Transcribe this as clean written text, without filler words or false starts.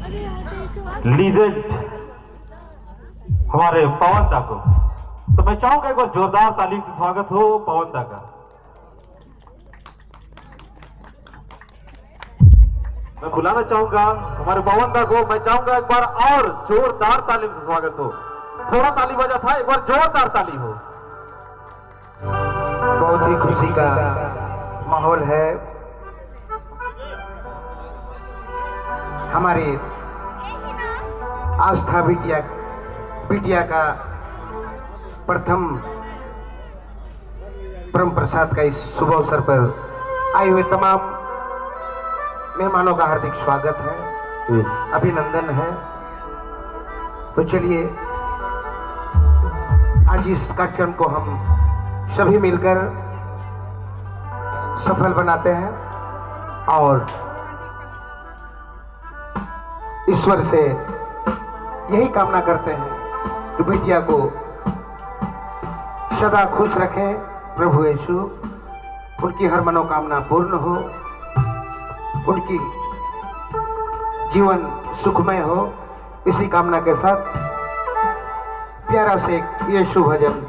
Legend हमारे पवन दा को। तो मैं चाहूंगा एक बार जोरदार ताली से स्वागत हो पवन दा का। मैं बुलाना चाहूंगा हमारे पवन दा को। मैं चाहूंगा एक बार और जोरदार ताली से स्वागत हो। थोड़ा ताली बजा था, एक बार जोरदार ताली हो। बहुत ही खुशी का माहौल है। हमारे आस्था बिटिया का प्रथम परम प्रसाद का इस शुभ अवसर पर आए हुए तमाम मेहमानों का हार्दिक स्वागत है, अभिनंदन है। तो चलिए आज इस कार्यक्रम को हम सभी मिलकर सफल बनाते हैं और ईश्वर से यही कामना करते हैं कि बिटिया को सदा खुश रखें प्रभु यीशु, उनकी हर मनोकामना पूर्ण हो, उनकी जीवन सुखमय हो। इसी कामना के साथ प्यारा से यीशु भजन।